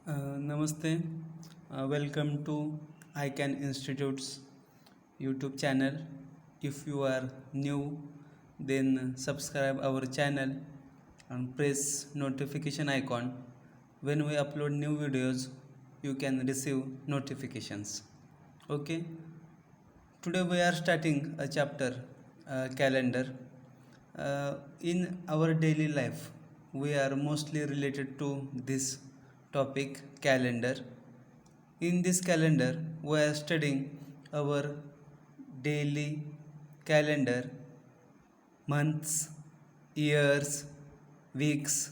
Namaste. Welcome to ICANN Institute's YouTube channel. If you are new, then subscribe our channel and press notification icon. When we upload new videos, you can receive notifications. Okay. Today we are starting a chapter, calendar. In our daily life, we are mostly related to this topic, calendar. In this calendar, we are studying our daily calendar, months, years, weeks,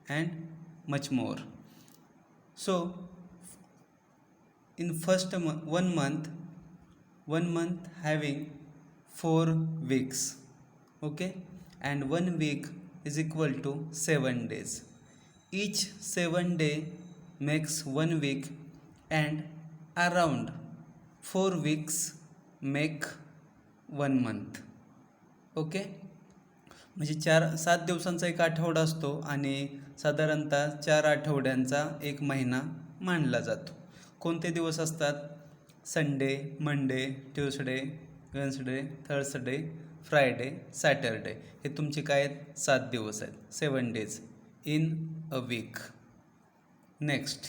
and much more. So, in one month having 4 weeks, okay, and 1 week is equal to 7 days. Each 7 day makes 1 week, and around 4 weeks make 1 month. Okay, म्हणजे 7 दिवसांचा एक आठवडा असतो आणि साधारणतः 4 आठवड्यांचा एक महिना मानला जातो. कोणते दिवस असतात? Sunday, Monday, Tuesday, Wednesday, Thursday, Friday, Saturday. हे तुमचे काय आहेत? 7 दिवस आहेत, 7 days in a week. Next,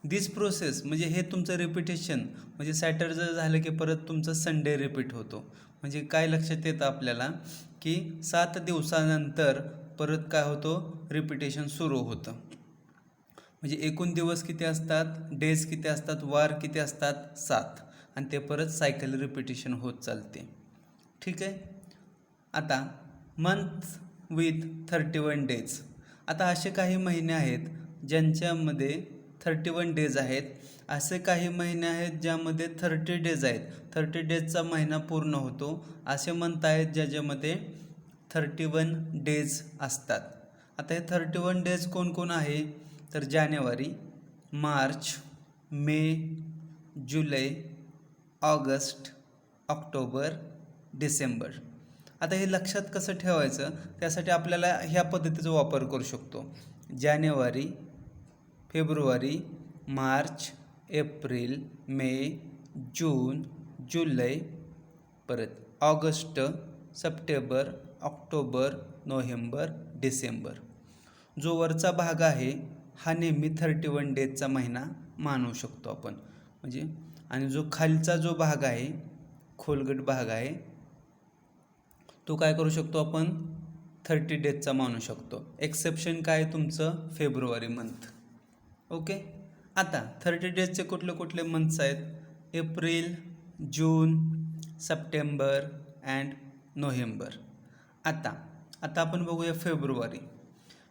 this process म्हणजे हे तुमचं रिपिटेशन, म्हणजे सॅटरडे झालं की परत तुमचं संडे रिपीट होतो. म्हणजे काय लक्षात येतं आपल्याला की 7 दिवसानंतर परत काय होतो? रिपिटेशन सुरू होतं. म्हणजे एकूण दिवस किती असतात? डेज किती असतात? वार किती असतात? 7. आणि ते परत सायकल रिपिटेशन होत चालते. ठीक आहे. आता मंथ विथ 31 डेज. आता असे काही महिने आहेत ज्यांच्यामध्ये 31 डेज आहेत. असे काही महिने आहेत ज्यामध्ये 30 डेज आहेत. 30 डेजचा महिना पूर्ण होतो. असे मंथ आहेत ज्याच्यामध्ये 31 डेज असतात. आता हे 31 डेज कोण आहे? तर जानेवारी, मार्च, मे, जुलै, ऑगस्ट, ऑक्टोबर, डिसेंबर. आता हे लक्षात कसं ठेवायचं? त्यासाठी आपल्याला ह्या पद्धतीचा वापर करू शकतो. जानेवारी, फेब्रुवारी, मार्च, एप्रिल, मे, जून, जुलै, परत ऑगस्ट, सप्टेंबर, ऑक्टोबर, नोव्हेंबर, डिसेंबर. जो वरचा भाग आहे हा नेहमी 31 डेजचा महिना मानू शकतो आपण. म्हणजे आणि जो खालचा जो भाग आहे, खोलगट भाग आहे, तो काय करू शकतो आपण? 30 डेजचा मानू शकतो. एक्सेप्शन काय? तुमचं फेब्रुवारी मंथ. ओके. आता 30 डेजचे कुठले कुठले मंथ्स आहेत? April, June, September and November. आता आपण बघूया फेब्रुवारी.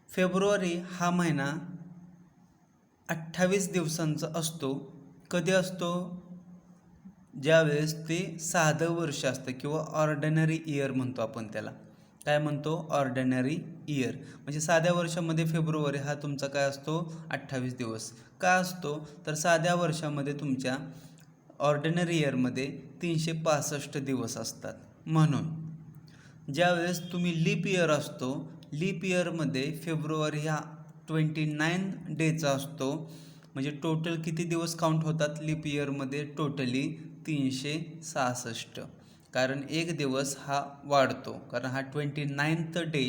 फेब्रुवारी हा महिना 28 दिवसांचा असतो. कधी असतो? ज्यावेळेस ते साधं वर्ष असतं किंवा ऑर्डिनरी इयर म्हणतो आपण त्याला. काय म्हणतो? Ordinary year. म्हणजे साध्या वर्षामध्ये फेब्रुवारी हा तुमचा काय असतो? 28 दिवस. का असतो? तर साध्या वर्षामध्ये तुमच्या ऑर्डिनरी इयरमध्ये 365 दिवस असतात. म्हणून ज्यावेळेस तुम्ही लीप इयर असतो, लीप इयरमध्ये फेब्रुवारी हा 29 डेचा असतो. म्हणजे टोटल किती दिवस काउंट होतात लीप इयरमध्ये? टोटली 366. कारण एक दिवस हा वाढतो, कारण हा 29th डे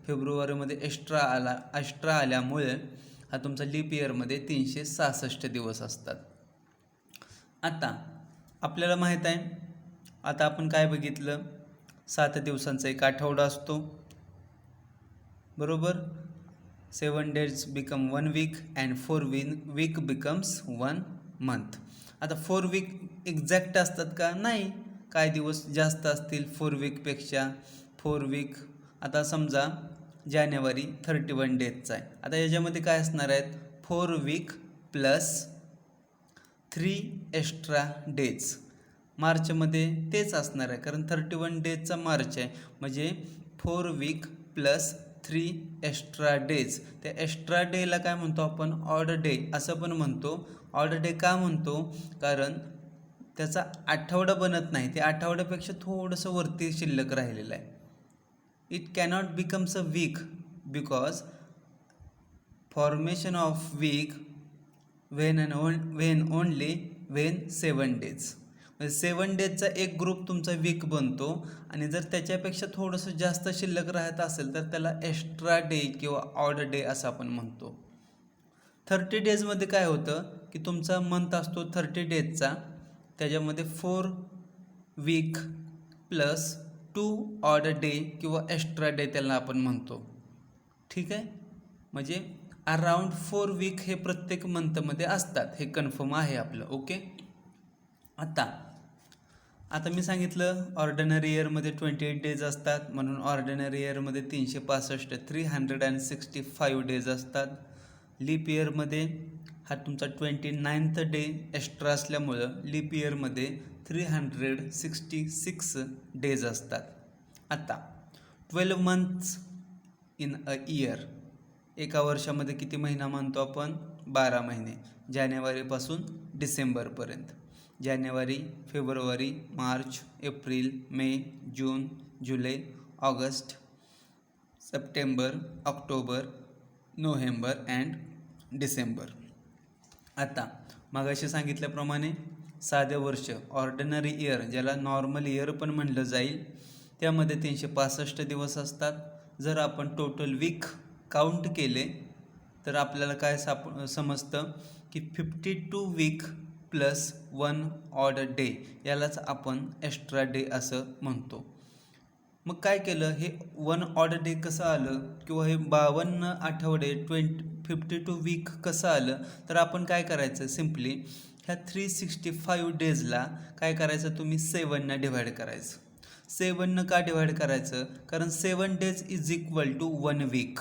फेब्रुवारीमध्ये एक्स्ट्रा आल्यामुळे हा तुमचा लीप इयरमध्ये 366 दिवस असतात. आता आपल्याला माहीत आहे, आता आपण काय बघितलं? 7 दिवसांचा एक आठवडा असतो, बरोबर. 7 days become 1 week and 4 week becomes 1 month. आता 4 week एक्झॅक्ट असतात का? नाही, काय दिवस जास्त असतील 4 weekपेक्षा. 4 week आता समजा जानेवारी 31 डेजचा आहे. आता याच्यामध्ये काय असणार आहेत? 4 week प्लस 3 एक्स्ट्रा डेज. मार्चमध्ये तेच असणार आहे, कारण 31 डेजचा मार्च आहे. म्हणजे 4 week प्लस 3 एक्स्ट्रा डेज. त्या एक्स्ट्रा डेला काय म्हणतो आपण? ऑड डे असं पण म्हणतो. ऑड डे का म्हणतो? कारण त्याचा आठवडा बनत नाही, ते आठवड्यापेक्षा थोडंसं वरती शिल्लक राहिलेलं आहे. It cannot becomes a week because formation of week when only when 7 days. म्हणजे 7 daysचा एक ग्रुप तुमचा वीक बनतो आणि जर त्याच्यापेक्षा थोडंसं जास्त शिल्लक राहत असेल तर त्याला एक्स्ट्रा डे किंवा ऑड डे असं आपण म्हणतो. 30 डेजमध्ये काय होतं की तुमचा मंथ असतो 30 डेजचा, त्याच्यामध्ये 4 वीक प्लस 2 ऑड डे किंवा एक्स्ट्रा डे त्याला आपण म्हणतो. ठीक आहे, म्हणजे अराउंड 4 वीक हे प्रत्येक मंथमध्ये असतात, हे कन्फर्म आहे आपलं. ओके, आता मी सांगितलं ऑर्डिनरी इयरमध्ये 28 डेज असतात, म्हणून ऑर्डिनरी इयरमध्ये 365 डेज असतात. लीप इयरमध्ये हा तुमचा 29th डे एक्स्ट्रा असल्यामुळं लीप इयरमध्ये 366 डेज असतात. आता 12 months इन अ इयर, एका वर्षामध्ये किती महिना मानतो आपण? 12 महिने, जानेवारीपासून डिसेंबरपर्यंत. जानेवारी, फेब्रुवारी, मार्च, एप्रिल, मे, जून, जुलै, ऑगस्ट, सप्टेंबर, ऑक्टोबर, नोव्हेंबर अँड डिसेंबर. आता मगाशी सांगितल्याप्रमाणे साधे वर्ष ऑर्डिनरी इयर, ज्याला नॉर्मल इयर पण म्हणलं जाईल, त्यामध्ये 365 दिवस असतात. जर आपण टोटल वीक काउंट केले तर आपल्याला काय समजतं की 52 वीक प्लस 1 ऑड डे, यालाच आपण एक्स्ट्रा डे असं म्हणतो. मग काय केलं, हे 1 ऑड डे कसं आलं किंवा हे 52 आठवडे 52 वीक कसं आलं, तर आपण काय करायचं, सिम्पली ह्या 365 डेजला काय करायचं, तुम्ही 7ने डिवाइड करायचं. 7ने का डिवाइड करायचं, कारण 7 days is equal to 1 week.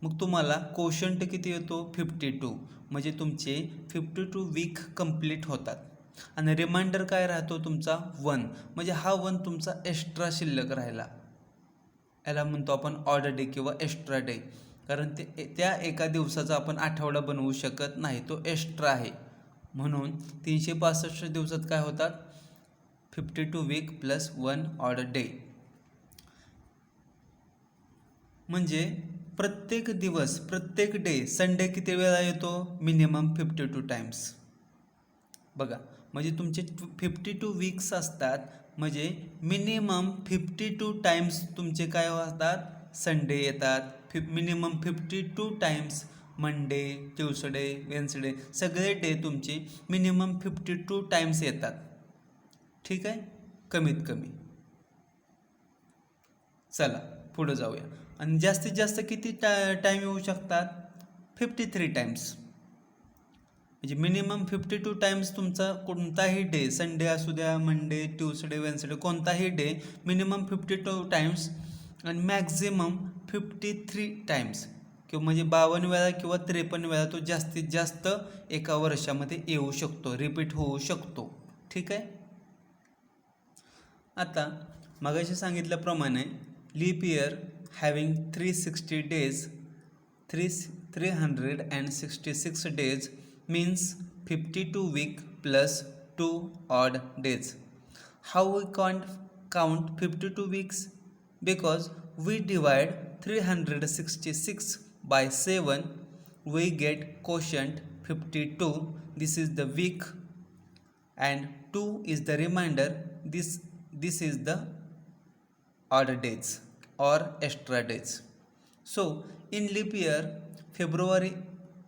मग तुम्हाला कोशंट किती येतो? 52. म्हणजे तुमचे 52 वीक कंप्लीट होतात आणि रिमाइंडर काय राहतो तुमचा? 1. म्हणजे हा 1 तुमचा एक्स्ट्रा शिल्लक राहिला, याला म्हणतो आपण ऑड डे किंवा एक्स्ट्रा डे. कारण त्या एका दिवसाचा आपण आठवडा बनवू शकत नाही, तो एक्स्ट्रा आहे. म्हणून 365 दिवसात काय होतात? 52 वीक प्लस 1 ऑड डे. म्हणजे प्रत्येक दिवस, प्रत्येक डे, संडे किती वेळा येतो? Minimum 52 times. बघा, म्हणजे तुमचे 52 वीक्स असतात, म्हणजे मिनिमम 52 टाइम्स तुमचे काय होतात? संडे येतात. Minimum 52 times Monday, Tuesday, Wednesday, सगळे डे तुमचे मिनिमम 52 टाइम्स येतात. ठीक आहे, कमीत कमी. चला पुढं जाऊया. आणि जास्तीत जास्त किती टाईम येऊ शकतात? 53 टाइम्स. म्हणजे मिनिमम 52 टाइम्स तुमचा कोणताही डे, संडे असू द्या, मंडे, ट्यूसडे, वेन्सडे, कोणताही डे मिनिमम 52 टाइम्स आणि मॅक्झिमम 53 टाइम्स किंवा म्हणजे 52 वेळा किंवा 53 वेळा तो जास्तीत जास्त एका वर्षामध्ये येऊ शकतो, रिपीट होऊ शकतो. ठीक आहे. आता मगाशी सांगितल्याप्रमाणे leap year having 360 days, 366 days means 52 week plus 2 odd days. How we can't count 52 weeks? Because we divide 366 by 7, we get quotient 52. This is the week and 2 is the remainder. This is the odd days or extra days. So in leap year, February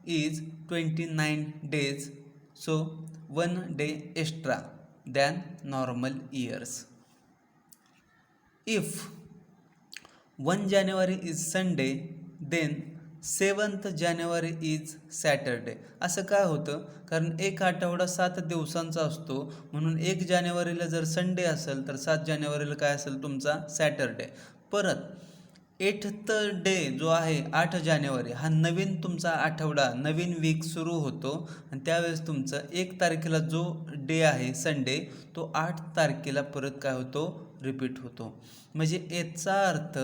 is 29 days, so 1 day extra than normal years. If 1 January is Sunday, then 7th January is Saturday. असं काय होतं? कारण एक आठवडा 7 दिवसांचा असतो, म्हणून 1 जानेवारीला जर संडे असेल तर 7 जानेवारीला काय असेल तुमचा? सॅटरडे. परत 8th डे जो आहे 8 जानेवारी, हा नवीन तुमचा आठवडा, नवीन वीक सुरू होतो आणि त्यावेळेस तुमचं 1 तारखेला जो डे आहे संडे, तो 8 तारखेला परत काय होतो? रिपीट होतो. म्हणजे याचा अर्थ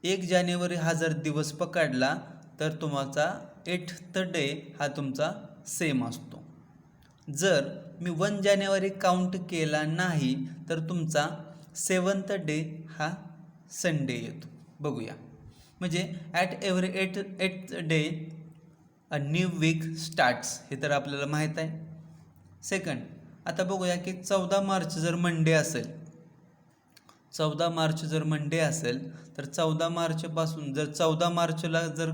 1 जानेवारी हा जर दिवस पकडला तर तुमचा 8th डे हा तुमचा सेम असतो. जर मी 1 जानेवारी काउंट केला नाही तर तुमचा 7th डे हा संडे येतो. बघूया, म्हणजे at every 8th day a new week starts, हे तर आपल्याला माहीत आहे. सेकंड, आता बघूया की 14 मार्च जर मंडे असेल, 14 मार्च जर मंडे असेल तर 14 मार्चपासून जर 14 मार्चला जर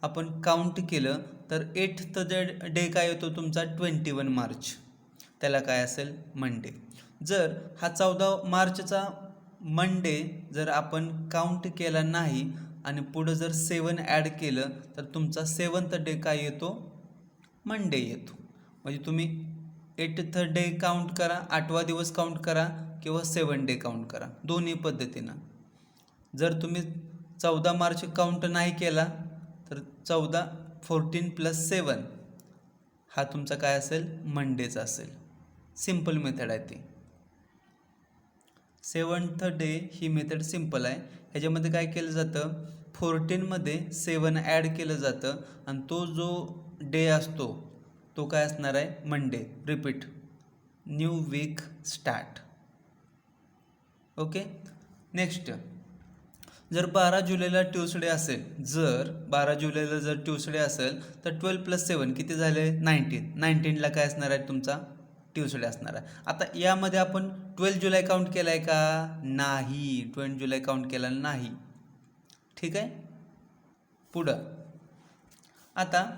आपण काउंट केलं तर 8th डे काय येतो तुमचा 21 मार्च, त्याला काय असेल मंडे. जर हा 14 मार्चचा मंडे जर आपण काउंट केला नाही आणि पुढं जर 7 ॲड केलं तर तुमचा 7th डे काय येतो, मंडे येतो. म्हणजे तुम्ही 8th डे काउंट करा, 8वा दिवस काउंट करा किंवा 7 डे काउंट करा, दोन्ही पद्धतीनं. जर तुम्ही 14 मार्च काउंट नाही केला तर 14 + 7 हा तुमचा काय असेल, मंडेचा असेल. सिम्पल मेथड आहे ती. 7th डे ही मेथड सिम्पल आहे. ह्याच्यामध्ये काय केलं जातं, 14 मध्ये 7 ॲड केलं जातं आणि तो जो डे असतो तो काय असणार आहे, Monday. Repeat, new week start. Okay. Next, जर 12 जुलैला ट्यूसडे असेल, जर 12 जुलैला जर ट्यूसडे असेल तर 12 + 7 किती झाले, 19. 19ला काय असणार आहे तुमचा, ट्यूसडे असणार आहे. आता यामध्ये आपण 12 जुलै काउंट केला आहे का, नाही, 12 जुलै काउंट केला नाही. ठीक आहे. पुढं आता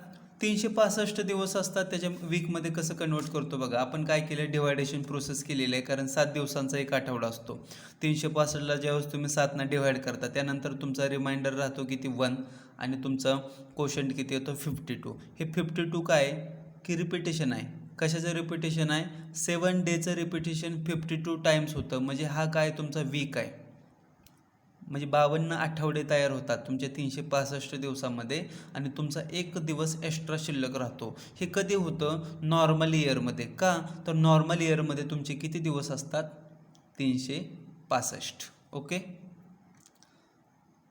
365 दिवस असतात, त्याच्या वीकमध्ये कसं कन्वर्ट करतो बघा. आपण काय केलं, डिवायडेशन प्रोसेस केलेली आहे, कारण 7 दिवसांचा एक आठवडा असतो. 365ला ज्यावेळेस तुम्ही 7ने डिवाइड करता त्यानंतर तुमचा रिमाइंडर राहतो किती, 1, आणि तुमचा कोशंट किती येतो, 52. हे 52 काय की रिपिटेशन आहे. कशाचं रिपिटेशन आहे, 7 डेचं रिपिटेशन 52 टाइम्स होतं. म्हणजे हा काय तुमचा वीक आहे. म्हणजे 52 आठवडे तयार होतात तुमच्या 365 दिवसामध्ये आणि तुमचा एक दिवस एक्स्ट्रा शिल्लक राहतो. हे कधी होतं, नॉर्मल इयरमध्ये. का तर नॉर्मल इयरमध्ये तुमचे किती दिवस असतात, 365. ओके.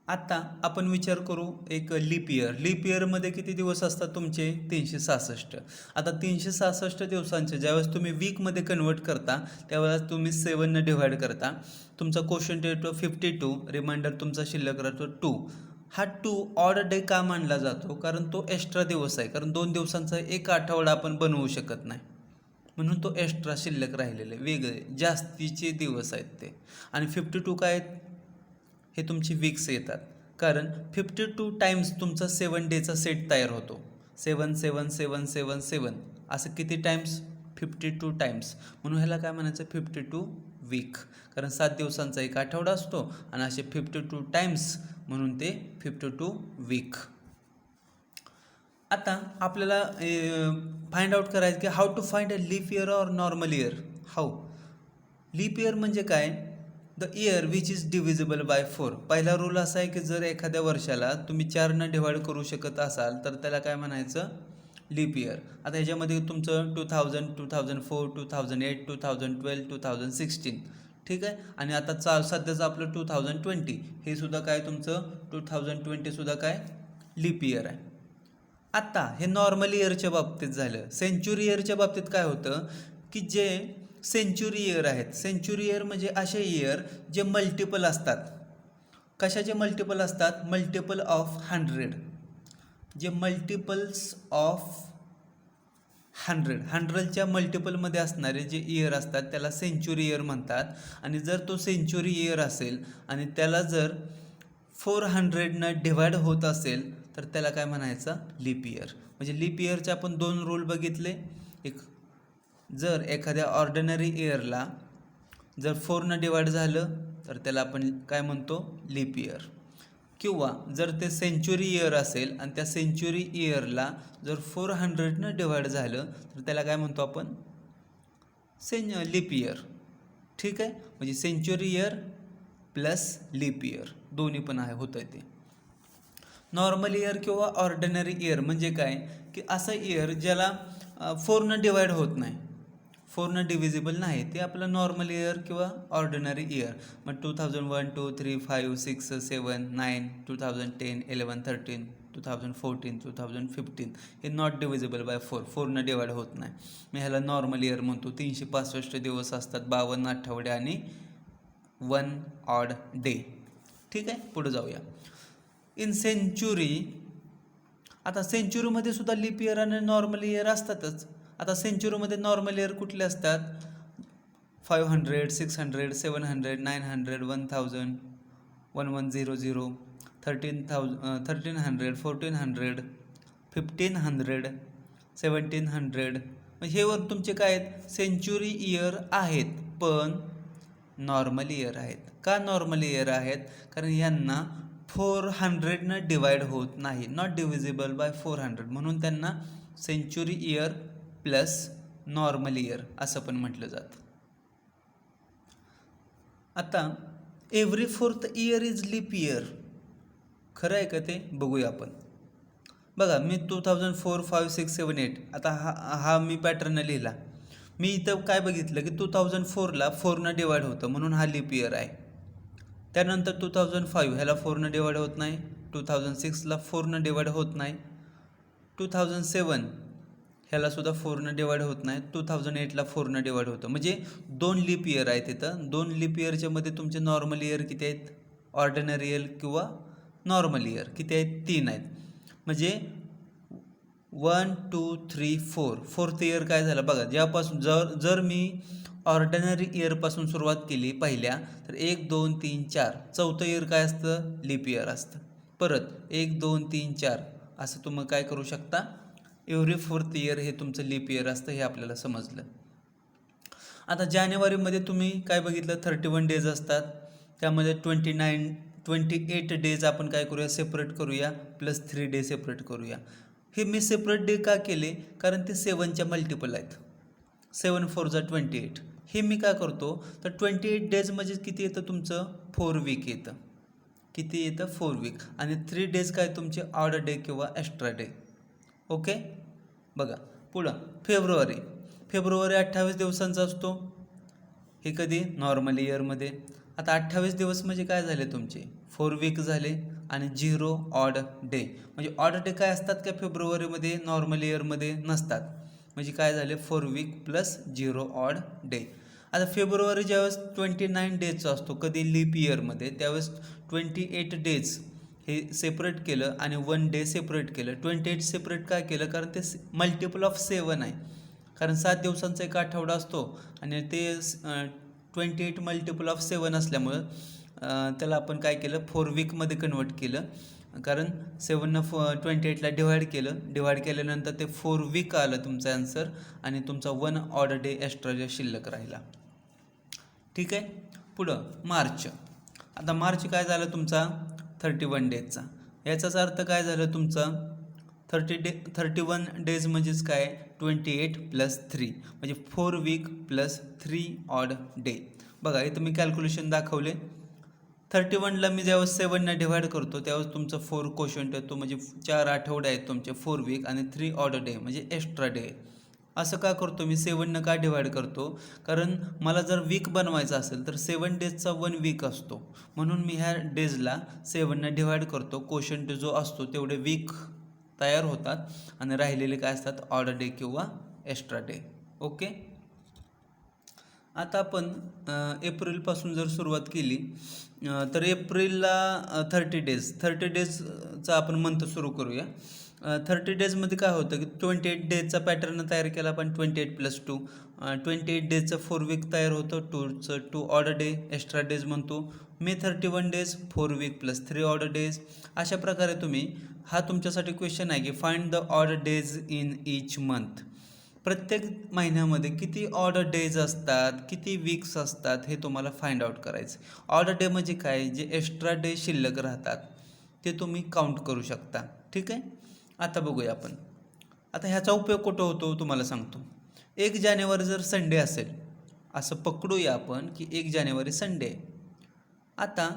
आता आपण विचार करू एक लीप इयर. लीप इयरमध्ये किती दिवस असतात तुमचे, 366. आता 366 दिवसांचे ज्यावेळेस तुम्ही वीकमध्ये कन्वर्ट करता त्यावेळेस तुम्ही 7ने डिव्हाइड करता. तुमचा क्वोशंट येतो 52, रिमाइंडर तुमचा शिल्लक राहतो 2. हा 2 ऑड डे का मानला जातो, कारण तो एक्स्ट्रा दिवस आहे. कारण 2 दिवसांचा एक आठवडा आपण बनवू शकत नाही, म्हणून तो एक्स्ट्रा शिल्लक राहिलेले वेगळे जास्तीचे दिवस आहेत ते. आणि 52 काय आहेत, हे तुमची वीक्स येतात. कारण 52 टाइम्स तुमचा 7 डेचा सेट तयार होतो. 7 7 7 7 7 असं किती टाइम्स, 52 टाइम्स. म्हणून ह्याला काय म्हणायचं, 52 वीक. कारण 7 दिवसांचा एक आठवडा असतो आणि असे 52 टाइम्स, म्हणून ते 52 वीक. आता आपल्याला फाइंड आउट करायचं की how to find a leap year और normal year. How, leap year म्हणजे काय, the year which is divisible by 4. पहिला रूल असा आहे की जर एखाद्या वर्षाला तुम्ही 4ने डिव्हाइड करू शकत असाल तर त्याला काय म्हणायचं, लीप इयर. आता ह्याच्यामध्ये तुमचं 2000, 2004, 2008, 2012, 2016. ठीक आहे. आणि आता सध्याचं आपलं 2020, हे सुद्धा काय तुमचं 2020 सुद्धा काय लीप इयर आहे. आता हे नॉर्मल इयरच्या बाबतीत झालं. सेंच्युरी इयरच्या बाबतीत काय होतं की जे सेंच्युरी इयर आहेत, सेंच्युरी इयर म्हणजे असे इयर जे मल्टिपल असतात. कशाचे मल्टिपल असतात, मल्टिपल ऑफ 100. जे मल्टिपल्स ऑफ 100च्या मल्टिपलमध्ये असणारे जे इयर असतात त्याला सेंच्युरी इयर म्हणतात. आणि जर तो सेंच्युरी इयर असेल आणि त्याला जर 400ने डिव्हाइड होत असेल तर त्याला काय म्हणायचं, लीप इयर. म्हणजे लीप इयरचे आपण 2 रूल बघितले. एक, जर एखाद्या ऑर्डिनरी इयरला जर 4ने डिवाइड झालं तर त्याला आपण काय म्हणतो, लीप इयर. किंवा जर ते सेंच्युरी इयर असेल आणि त्या सेंच्युरी इयरला जर 400ने डिवाइड झालं तर त्याला काय म्हणतो आपण, लीप इयर. ठीक आहे. म्हणजे century year plus leap year दोन्ही पण आहे, होतं ते. नॉर्मल इयर किंवा ऑर्डिनरी इयर म्हणजे काय की असं इयर ज्याला 4ने डिवाइड होत नाही, 4ने डिव्हिजिबल नाही, ते आपलं नॉर्मल इयर किंवा ऑर्डिनरी इयर. मग 2001, 2, 3, 5, 6, 7, 9, 2010, 11, 13, 2014, 2015 हे नॉट डिव्हिजिबल बाय 4ने डिवाइड होत नाही. मी ह्याला नॉर्मल इयर म्हणतो. 365 दिवस असतात, 52 आठवडे आणि 1 ऑड डे. ठीक आहे. पुढे जाऊया. इन सेंच्युरी आता सेंचुरीमध्ये सुद्धा लीप इयर आणि नॉर्मल इयर असतातच. आता सेंचुरीमध्ये नॉर्मल इयर कुठले असतात? 500, 600, 700, 900, 1000, 1100, 1300, 1400, 1500, 1700. हे वर तुमचे काय आहेत? सेंचुरी इयर आहेत, पण नॉर्मल इयर आहेत. का नॉर्मल इयर आहेत? कारण यांना 400 डिवाइड होत नाही, नॉट डिव्हिजिबल बाय 400, म्हणून त्यांना century year plus normal year असं पण म्हटलं जातं. आता every 4th year is leap year, खरं आहे का ते बघूया आपण. बघा, मी 2004, 5, 6, 7, 8 आता हा मी पॅटर्न लिहिला. मी इथं काय बघितलं की 2004ला 4ने डिवाइड होतं, म्हणून हा लीप इयर आहे. त्यानंतर 2005 ह्याला 4ने डिवाइड होत नाही, 2006ला 4ने डिवाइड होत नाही, 2007 ह्याला सुद्धा 4ने डिवाइड होत नाही, 2008ला 4ने डिवाइड होतं. म्हणजे 2 लीप इयर आहेत तिथं. 2 लीप इयरच्या मध्ये तुमचे नॉर्मल इयर किती आहेत? ऑर्डिनरी इयर किंवा नॉर्मल इयर किती आहेत? 3 आहेत. म्हणजे 1, 2, 3, 4 4th इयर काय झालं बघा. ज्यापासून जर मी ऑर्डिनरी इयरपासून सुरुवात केली पहिल्या, तर 1, 2, 3, 4 4थं इयर काय असतं? लीप इयर असतं. परत 1, 2, 3, 4 असं तुम्ही काय करू शकता? एव्हरी 4th इयर हे तुमचं लीप इयर असतं, हे आपल्याला समजलं. आता जानेवारीमध्ये तुम्ही काय बघितलं? 31 डेज असतात. त्यामध्ये 28 डेज आपण काय करूया? सेपरेट करूया, प्लस 3 डे सेपरेट करूया. हे मी सेपरेट डे का केले? कारण ते 7च्या मल्टिपल आहेत. 7 4 जा 28. हे मी काय करतो? तर 28 डेज म्हणजे किती येतं तुमचं? 4 वीक येतं. किती येतं? 4 वीक. आणि 3 डेज काय तुमचे? ऑड डे किंवा एक्स्ट्रा डे. ओके, बघा पुढं फेब्रुवारी 28 दिवसांचा असतो. हे कधी? नॉर्मल इयरमध्ये. आता 28 दिवस म्हणजे काय झाले तुमचे? 4 वीक झाले आणि 0 ऑड डे. म्हणजे ऑड डे काय असतात का फेब्रुवारीमध्ये? नॉर्मल इयरमध्ये नसतात. म्हणजे काय झाले? 4 वीक प्लस 0 ऑड डे. आता फेब्रुवारी ज्यावेळेस 29 डेजचा असतो, कधी? लीप इयरमध्ये, त्यावेळेस 28 डेज हे सेपरेट केलं आणि 1 डे सेपरेट केलं. 28 सेपरेट काय केलं? कारण ते मल्टिपल ऑफ 7 आहे. कारण 7 दिवसांचा एक आठवडा असतो आणि ते 28 मल्टिपल ऑफ 7 असल्यामुळं त्याला आपण काय केलं? 4 वीकमध्ये कन्वर्ट केलं. कारण 7नं 28ला डिवाइड केल्यानंतर ते 4 वीक आलं तुमचं आन्सर, आणि तुमचा 1 ऑड डे एक्स्ट्रा शिल्लक राहिला. ठीक आहे. पुढं मार्च. आता मार्च काय झालं तुमचा? 31 डेजचा. याचाच अर्थ काय झालं तुमचा? 31 डेज म्हणजेच काय? 28 प्लस 3 म्हणजे 4 वीक प्लस 3 ऑड डे. बघा इथं मी कॅल्क्युलेशन दाखवले. 31ला मी ज्यावेळेस 7ने डिवाइड करतो त्यावेळेस तुमचं 4 क्वोशंट येतो, म्हणजे 4 आठवडे आहेत तुमचे, 4 वीक आणि 3 ऑड डे म्हणजे एक्स्ट्रा डे. असं का करतो मी? 7ने का डिवाइड करतो? कारण मला जर वीक बनवायचं असेल तर 7 डेजचा 1 वीक असतो, म्हणून मी ह्या डेजला 7ने डिवाइड करतो. क्वोशंट जो असतो तेवढे वीक तयार होतात आणि राहिलेले काय असतात? ऑड डे किंवा एक्स्ट्रा डे. ओके. आता आपण एप्रिलपासून जर सुरुवात केली तर एप्रिलला 30 डेजचा आपण मंथ सुरू करूया. 30 डेजमध्ये काय होतं की 28 डेजचा पॅटर्न तयार केला आपण. 28 प्लस 2 28 डेजचं 4 वीक तयार होतं. 2 ऑड डे एक्स्ट्रा डेज म्हणतो. May 31 days 4 week plus 3 odd days. अशा प्रकारे तुम्ही, हा तुमच्यासाठी क्वेश्चन आहे की find the odd days in each month. प्रत्येक महिन्यामध्ये किती ऑड डेज असतात, किती वीक्स असतात हे तुम्हाला फाइंड आउट करायचं. ऑड डे म्हणजे काय? जे एक्स्ट्रा डे शिल्लक राहतात ते तुम्ही काउंट करू शकता. ठीक आहे. आता बघूया आपण. आता ह्याचा उपयोग कुठं होतो तुम्हाला सांगतो. 1 जानेवारी जर संडे असेल, असं पकडूया आपण की 1 जानेवारी संडे. आता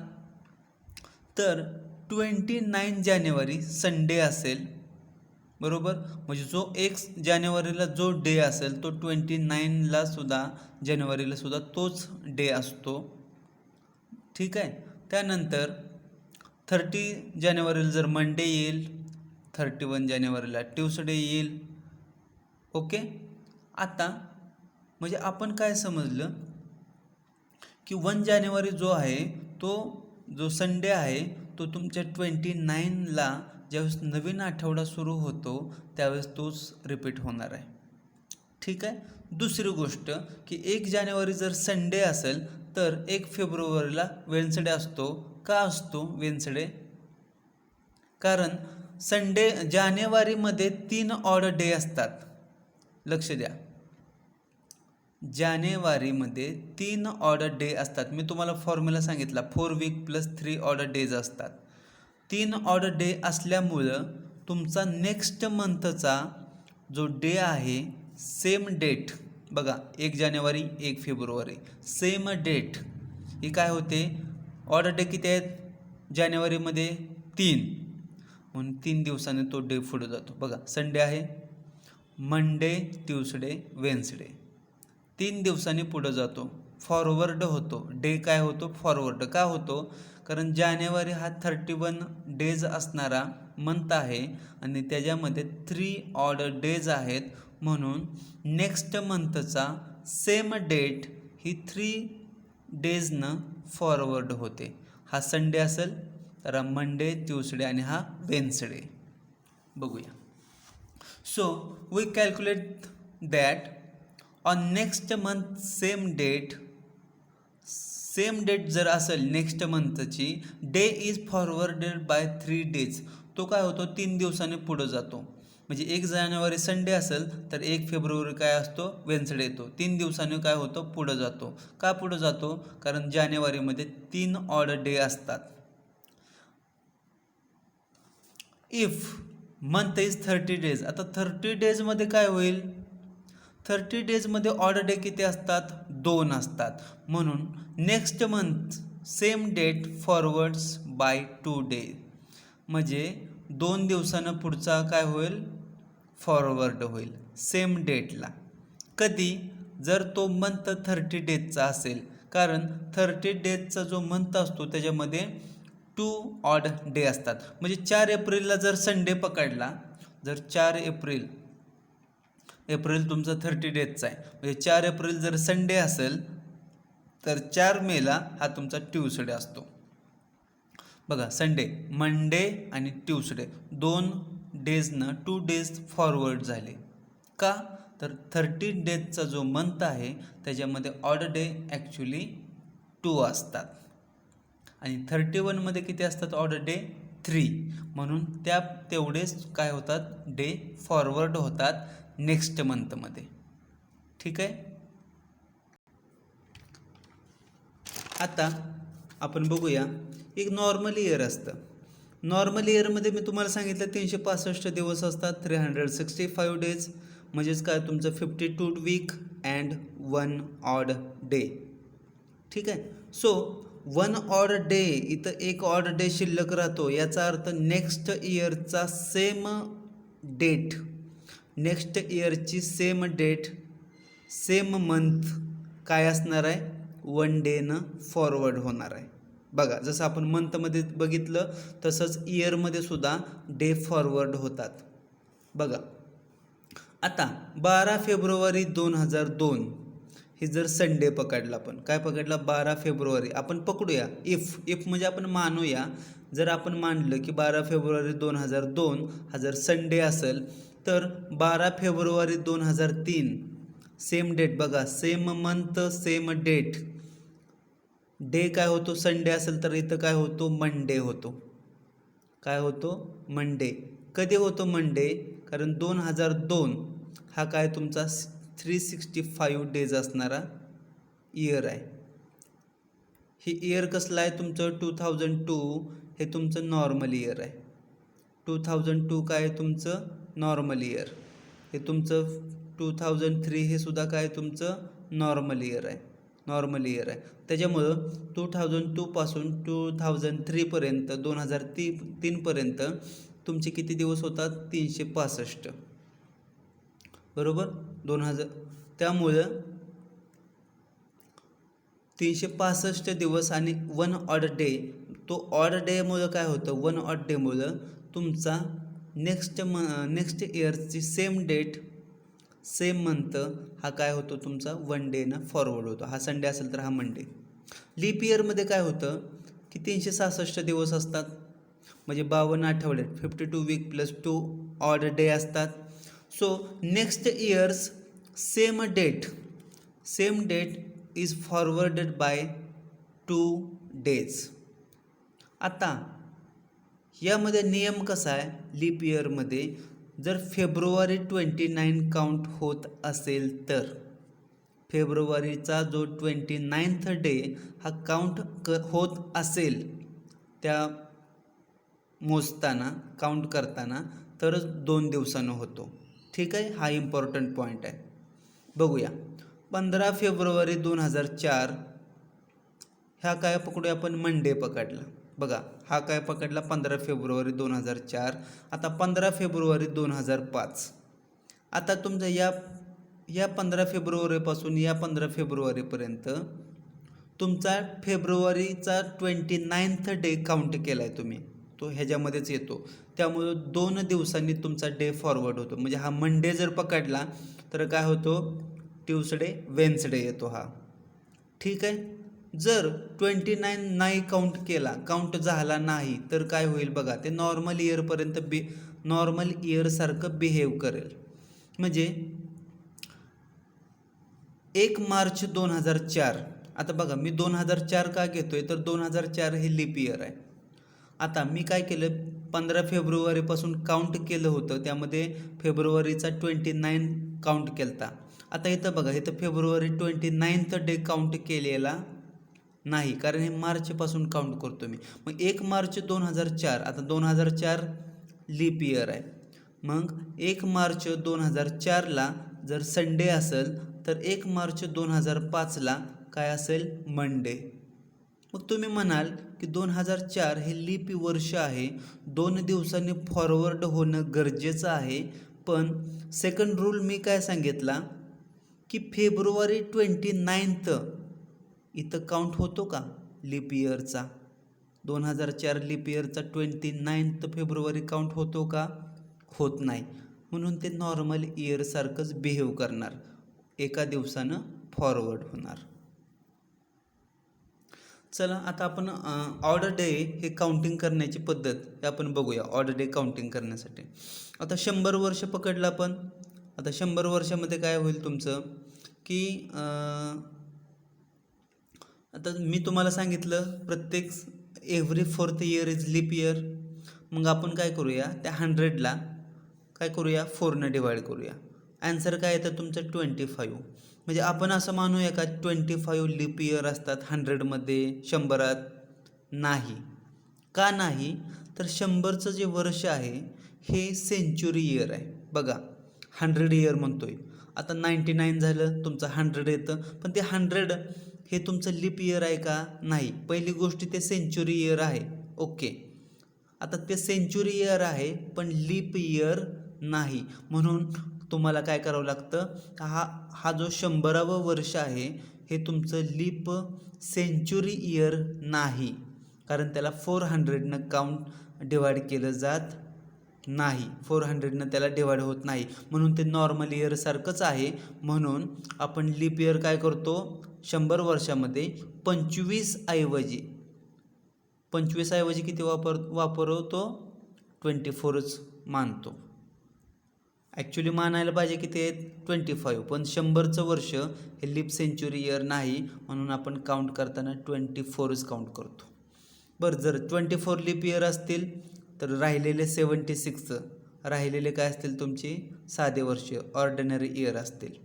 तर 29 जानेवारी संडे असेल, बरोबर. म्हणजे जो 1 जानेवारीला जो डे असेल तो 29ला सुद्धा जानेवारीला सुद्धा तोच डे असतो. ठीक आहे. त्यानंतर 30 जानेवारीला जर मंडे येईल, 31 जानेवारीला ट्यूसडे येईल. ओके. आता म्हणजे आपण काय समजलं की 1 जानेवारी जो आहे तो जो संडे आहे तो तुमच्या 29ला ज्यावेळेस नवीन आठवडा सुरू होतो त्यावेळेस तोच रिपीट होणार आहे. ठीक आहे. दुसरी गोष्ट की 1 जानेवारी जर संडे असेल तर 1 फेब्रुवारीला वेन्सडे असतो. का असतो वेन्सडे? कारण संडे जानेवारीमध्ये 3 ऑड डे असतात. लक्ष द्या, जानेवारीमध्ये 3 ऑड डे असतात. मी तुम्हाला फॉर्म्युला सांगितला, 4 वीक प्लस 3 ऑड डेज असतात. 3 ऑड डे असल्यामुळं तुमचा नेक्स्ट मंथचा जो डे आहे सेम डेट बघा, 1 जानेवारी 1 फेब्रुवारी सेम डेट ही काय होते, ऑड डे किती आहेत जानेवारीमध्ये 3, म्हणून 3 दिवसाने तो डे पुढे जातो. बघा संडे आहे, मंडे ट्यूसडे वेन्सडे 3 दिवसांनी पुढं जातो, फॉरवर्ड होतो. डे काय होतो फॉरवर्ड का होतो? कारण जानेवारी हा 31 डेज असणारा मंथ आहे आणि त्याच्यामध्ये 3 ऑड डेज आहेत, म्हणून नेक्स्ट मंथचा सेम डेट ही 3 डेजनं फॉरवर्ड होते. हा संडे असेल तर हा मंडे ट्यूसडे आणि हा वेन्सडे. बघूया. So we calculate that on next month same date जर असेल नेक्स्ट मंथची, day is forwarded by 3 days. तो काय होतो 3 दिवसांनी पुढं जातो. म्हणजे 1 जानेवारी संडे असेल तर 1 फेब्रुवारी काय असतो वेन्सडे येतो. 3 दिवसांनी काय होतो पुढं जातो. का पुढं जातो? कारण जानेवारीमध्ये 3 ऑड डे असतात. इफ मंथ इज 30 डेज, आता 30 डेजमध्ये काय होईल, 30 डेजमध्ये ऑड डे किती असतात 2 असतात, म्हणून next month same date forwards by 2 day. म्हणजे 2 दिवसानं पुढचा काय होईल फॉरवर्ड होईल सेम डेटला. कधी? जर तो मंथ 30 डेजचा असेल, कारण 30 डेजचा जो मंथ असतो त्याच्यामध्ये 2 ऑड डे असतात. म्हणजे 4 एप्रिलला जर संडे पकडला, जर 4 एप्रिल तुमचा 30 डेजचा आहे, म्हणजे 4 एप्रिल जर संडे असेल तर 4 मेला हा तुमचा ट्यूसडे असतो. बघा संडे, मंडे आणि ट्यूसडे 2 डेजनं 2 डेज फॉरवर्ड झाले. का? तर 30 डेजचा जो मंथ आहे त्याच्यामध्ये ऑड डे ॲक्च्युली 2 असतात आणि 31मध्ये किती असतात ऑड डे 3, म्हणून तेवढेच काय होतात डे फॉरवर्ड होतात नेक्स्ट मंथमध्ये. ठीक आहे. आता आपण बघूया एक नॉर्मल इयर असतं. नॉर्मल इयरमध्ये मी तुम्हाला सांगितलं 365 दिवस असतात, 365 डेज, म्हणजेच काय तुमचं 52 वीक अँड 1 ऑड डे. ठीक आहे. सो 1 ऑड डे, इथं एक ऑड डे शिल्लक राहतो, याचा अर्थ नेक्स्ट इयरचा सेम डेट, नेक्स्ट इयरची सेम डेट सेम मंथ काय असणार आहे 1 डेनं फॉरवर्ड होणार आहे. बघा जसं आपण मंथमध्ये बघितलं तसंच इयरमध्ये सुद्धा डे फॉरवर्ड होतात. बघा आता 12 फेब्रुवारी 2002 हे जर संडे पकडला, आपण काय पकडला 12 फेब्रुवारी आपण पकडूया. इफ म्हणजे आपण मानूया, जर आपण मानलं की 12 फेब्रुवारी 2002 हा जर संडे असेल तर 12 फेब्रुवारी 2003 सेम डेट, बघा same month same date, day काय होतो संडे असेल तर इथं काय होतो मंडे होतो. काय होतो मंडे. कधी होतो मंडे? कारण 2002 हा काय तुमचा 365 डेज असणारा इयर आहे. ही इयर कसलं आहे तुमचं 2002 हे तुमचं नॉर्मल इयर आहे. 2002 काय तुमचं नॉर्मल इयर. हे तुमचं 2003 हे सुद्धा काय तुमचं नॉर्मल इयर आहे. त्याच्यामुळं 2002 पासून 2003पर्यंत 2003पर्यंत तुमचे किती दिवस होतात 365 बरोबर 2000. त्यामुळं 365 दिवस आणि 1 ऑड डे, तो ऑड डेमुळं काय होतं 1 ऑड डेमुळं तुमचा नेक्स्ट इयरची सेम डेट सेम मंथ हा काय होतो तुमचा 1 डेनं फॉरवर्ड होतो. हा संडे असेल तर हा मंडे. लीप इयरमध्ये काय होतं की 366 दिवस असतात, म्हणजे 52 आठवड्यात 52 वीक प्लस 2 ऑड डे असतात. So next years same date is forwarded by 2 days. आता यामध्ये नियम कसा आहे, लीप इयरमध्ये जर फेब्रुवारी 29 काउंट होत असेल तर फेब्रुवारीचा जो 29th डे हा काउंट होत असेल त्या मोजताना काउंट करताना तरच 2 दिवसानं होतो. ठीक आहे, हा इम्पॉर्टंट पॉईंट आहे. बघूया 15 फेब्रुवारी 2004 ह्या काय पकडूया आपण, मंडे पकडला. बघा हा काय पकडला 15 फेब्रुवारी 2004. आता 15 फेब्रुवारी 2005. आता तुमचं या 15 फेब्रुवारीपासून या 15 फेब्रुवारीपर्यंत तुमचा फेब्रुवारीचा 29th डे काउंट केला आहे तुम्ही, तो ह्याच्यामध्येच येतो. त्यामुळे 2 दिवसांनी तुमचा डे फॉरवर्ड होतो. म्हणजे हा मंडे जर पकडला तर काय होतो, ट्यूसडे वेन्सडे येतो हा. ठीक आहे. जर 29 नाही काउंट केला, काउंट झाला नाही तर काय होईल बघा, ते नॉर्मल इयरपर्यंत नॉर्मल इयरसारखं बिहेव करेल. म्हणजे 1 मार्च 2004. आता बघा मी 2004 का घेतोय तर 2004 हे लीप इयर आहे. आता मी काय केलं, 15 फेब्रुवारीपासून काउंट केलं होतं, त्यामध्ये फेब्रुवारीचा 29 काउंट केलता. आता इथं बघा, इथं फेब्रुवारी 29th डे काउंट केलेला नाही, कारण हे मार्चपासून काउंट करतो मी. मग 1 मार्च 2004, आता 2004 लीप इयर आहे. मग 1 मार्च 2004ला जर संडे असेल तर 1 मार्च 2005ला काय असेल, मंडे. मग तुम्ही म्हणाल की 2004 हे लीप वर्ष आहे, 2 दिवसांनी फॉरवर्ड होणं गरजेचं आहे. पण सेकंड रूल मी काय सांगितला की फेब्रुवारी 29th इथं काउंट होतो का लीप इयरचा, 2004 लीप इयरचा 29th फेब्रुवारी काउंट होतो का, होत नाही. म्हणून ते नॉर्मल इयरसारखंच बिहेव करणार, एका दिवसानं फॉरवर्ड होणार. चला आता आपण ऑड डे हे काउंटिंग करण्याची पद्धत हे आपण बघूया. ऑड डे काउंटिंग करण्यासाठी आता 100 वर्ष पकडलं आपण. आता 100 वर्षामध्ये काय होईल तुमचं की आता मी तुम्हाला सांगितलं प्रत्येक every 4th year is leap year. मग आपण काय करूया, त्या 100ला काय करूया, 4ने डिवाइड करूया. ॲन्सर काय येतं तुमचं 25. म्हणजे आपण असं मानूया का 25 लीप इयर असतात 100मध्ये, 100त नाही. का नाही तर 100चं जे वर्ष आहे हे सेंचुरी इयर आहे. बघा 100 इयर म्हणतोय, आता 99 झालं तुमचं 100 येतं, पण ते 100 हे तुमचं लीप इयर आहे का, नाही. पहिली गोष्ट ते सेंचुरी इयर आहे. ओके, आता ते सेंचुरी इयर आहे पण लीप इयर नाही. म्हणून तुम्हाला काय करावं लागतं, हा जो 100वा वर्ष आहे हे तुमचं लीप सेंचुरी इयर नाही, कारण त्याला 400ने काउंट डिवाइड केलं जात नाही, 400ने त्याला डिवाइड होत नाही. म्हणून ते नॉर्मल इयरसारखंच आहे. म्हणून आपण लीप इयर काय करतो, 100 वर्षामध्ये 25 ऐवजी किती वापरतो, 24च मानतो. ॲक्च्युली मानायला पाहिजे किती आहेत, 25, पण 100चं वर्ष हे लीप सेंचुरी इयर नाही, म्हणून आपण काउंट करताना 24च काउंट करतो. बरं, जर 24 लीप इयर असतील तर राहिलेले 76 राहिलेले काय असतील तुमची साधे वर्ष, ऑर्डिनरी इयर असतील.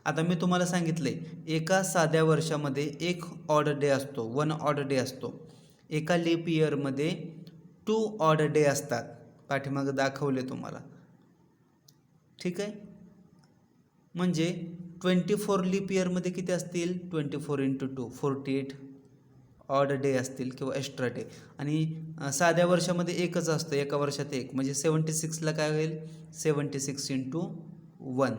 आता मी तुम्हाला सांगितले एका साध्या वर्षामध्ये एक ऑड डे असतो, 1 ऑड डे असतो. एका लीप इयरमध्ये 2 ऑड डे असतात, पाठीमागं दाखवले तुम्हाला. ठीक आहे, म्हणजे 24 लीप इयरमध्ये किती असतील, 24 × 2 48 ऑड डे असतील किंवा एक्स्ट्रा डे. आणि साध्या वर्षामध्ये एकच असतं, एका वर्षात एक, म्हणजे 76ला काय होईल, 76 × 1,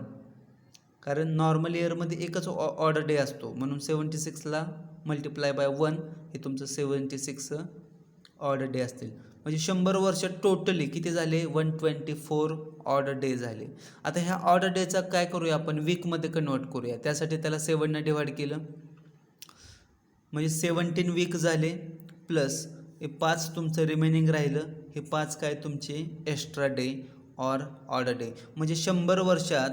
कारण नॉर्मल इयरमध्ये एकच ऑड डे असतो. म्हणून 76ला मल्टिप्लाय बाय 1 हे तुमचं 76 ऑड डे असतील. म्हणजे 100 वर्ष टोटली किती झाले, 124 ऑड डे झाले. आता ह्या ऑड डेचा काय करूया आपण, वीकमध्ये कन्वर्ट करूया. त्यासाठी त्याला 7ने डिवाइड केलं, म्हणजे 17 वीक झाले, प्लस हे 5 तुमचं रिमेनिंग राहिलं, हे 5 काय तुमचे extra day or odd day. म्हणजे 100 वर्षात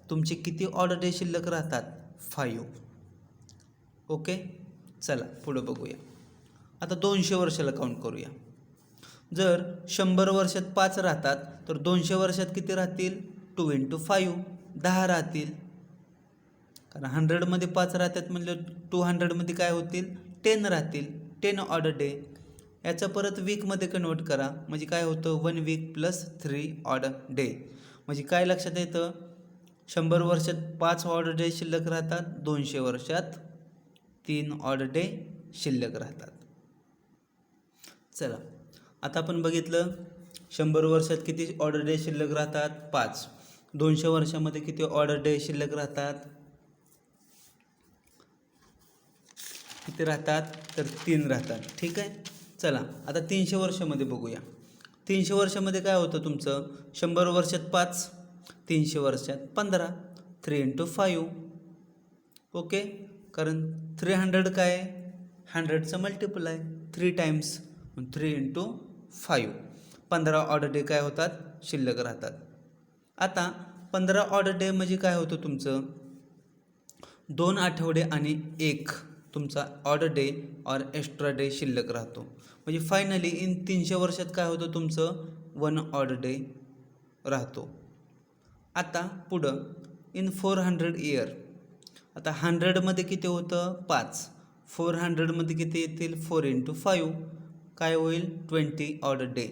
तुमचे किती ऑड डे शिल्लक राहतात? 5. ओके, चला पुढं बघूया. आता 200 वर्षाला काउंट करूया. जर 100 वर्षात 5 राहतात तर 200 वर्षात किती राहतील? 2 × 5 10 राहतील. कारण 100मध्ये 5 राहतात म्हणजे 200मध्ये काय होतील? 10 राहतील. 10 ऑड डे. याचं परत वीकमध्ये कन्वर्ट करा म्हणजे काय होतं? 1 वीक प्लस 3 ऑड डे. म्हणजे काय लक्षात येतं? 100 वर्षात 5 ऑड डे शिल्लक राहतात, 200 वर्षात 3 ऑड डे शिल्लक राहतात. चला आता आपण बघितलं 100 वर्षात किती ऑड डे शिल्लक राहतात? 5. 200 वर्षामध्ये किती ऑड डे शिल्लक राहतात? किती राहतात? तर 3 राहतात. ठीक आहे. चला आता 300 वर्षामध्ये बघूया. 300 वर्षामध्ये काय होतं तुमचं? 100 वर्षात 5, 300 वर्षात 15. 3 × 5. ओके, कारण 300 काय आहे? 100चं मल्टिपल आहे. 3 टाइम्स 3 × 5. 15 ऑड डे काय होतात? शिल्लक राहतात. आता 15 ऑड डे म्हणजे काय होतं तुमचं? 2 आठवडे आणि 1 तुमचा ऑड डे और एक्स्ट्रा डे शिल्लक राहतो. म्हणजे फायनली इन 300 वर्षात काय होतं तुमचं? 1 ऑड डे राहतो. आता पुढं इन 400 इयर. आता 100मध्ये किती होतं? 5. 400मध्ये किती येतील? 4 × 5 काय होईल? 20 ऑड डे.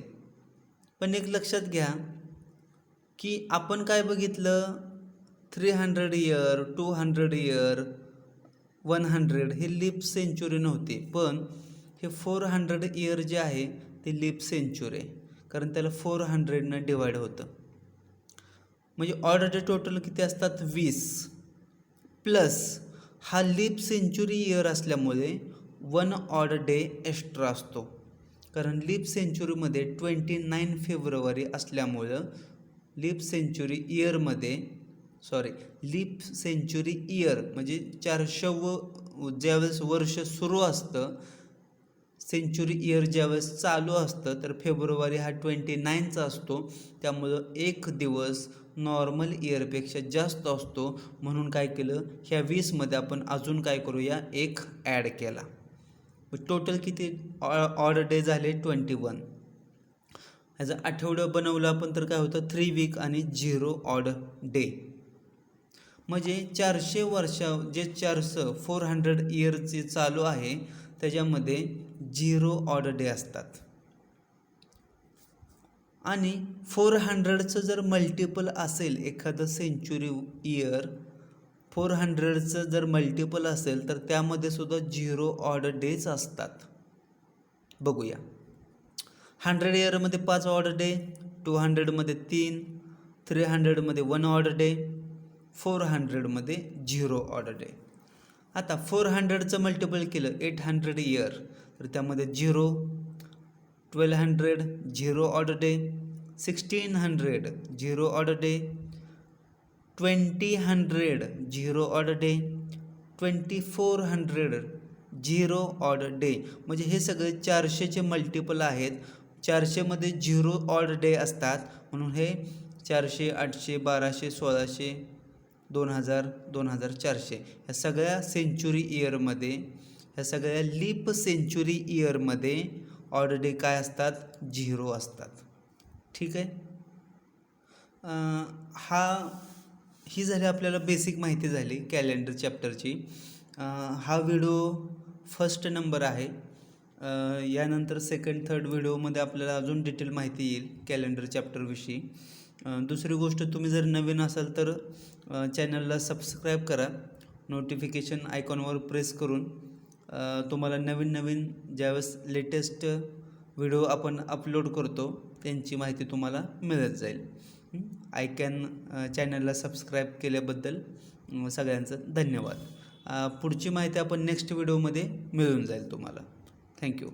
पण एक लक्षात घ्या की आपण काय बघितलं? 300 इयर, 200 इयर, 100 हे लीप सेंचुरी नव्हते. पण हे 400 इयर जे आहे ते लीप सेंचुरी आहे, कारण त्याला 400ने डिवाइड होतं. म्हणजे ऑड डे टोटल किती असतात? 20 प्लस हा लीप सेंचुरी इयर असल्यामुळे 1 ऑड डे एक्स्ट्रा असतो. कारण लीप सेंचुरीमध्ये 29 फेब्रुवारी असल्यामुळं लीप सेंचुरी इयर म्हणजे 400 ज्यावेळेस वर्ष सुरू असतं, सेंचुरी इयर ज्यावेळेस चालू असतं तर फेब्रुवारी हा 29चा असतो. त्यामुळं एक दिवस नॉर्मल इयरपेक्षा जास्त असतो. म्हणून काय केलं? ह्या 20मध्ये आपण अजून काय करूया? एक ॲड केला. टोटल किती ऑड डे झाले? 21. ह्याचं आठवडं बनवलं आपण तर काय होतं? 3 वीक आणि 0 ऑड डे. म्हणजे 400 वर्ष जे 400 इयरचे चालू आहे त्याच्यामध्ये 0 ऑड डे असतात. आणि 400चं जर मल्टिपल असेल एखादं सेंचुरी इयर, 400चं जर मल्टिपल असेल तर त्यामध्ये सुद्धा 0 ऑड डेज असतात. बघूया. 100 इयरमध्ये 5 ऑड डे, 200मध्ये 3, 300मध्ये 1 ऑड डे, 400मध्ये 0 ऑड डे. आता 400चं मल्टिपल केलं 800 इयर तर त्यामध्ये 0, 1200 0 odd day, 1600 0 odd day, 2000 0 odd day, 2400 0 odd day. म्हणजे हे सगळे 400चे मल्टिपल आहेत. 400मध्ये 0 ऑड डे असतात म्हणून हे 400, 800, 1200, 1600, 2000, 2400 ह्या सगळ्या सेंचुरी इयरमध्ये, ह्या सगळ्या लीप सेंचुरी इयरमध्ये ऑड डे काय असतात? 0 असतात. ठीक आहे. ही झाली आपल्याला बेसिक माहिती झाली कॅलेंडर चॅप्टरची. हा व्हिडिओ फर्स्ट नंबर आहे. यानंतर सेकंड थर्ड व्हिडिओमध्ये आपल्याला अजून डिटेल माहिती येईल कॅलेंडर चॅप्टरविषयी. दुसरी गोष्ट, तुम्ही जर नवीन असाल तर चॅनलला सबस्क्राईब करा. नोटिफिकेशन आयकॉनवर प्रेस करून तुम्हाला नवीन ज्यावेळेस लेटेस्ट व्हिडिओ आपण अपलोड करतो त्यांची माहिती तुम्हाला मिळत जाईल. चॅनलला सबस्क्राईब केल्याबद्दल सगळ्यांचं धन्यवाद. पुढची माहिती आपण नेक्स्ट व्हिडिओमध्ये मिळून जाईल तुम्हाला. थँक्यू.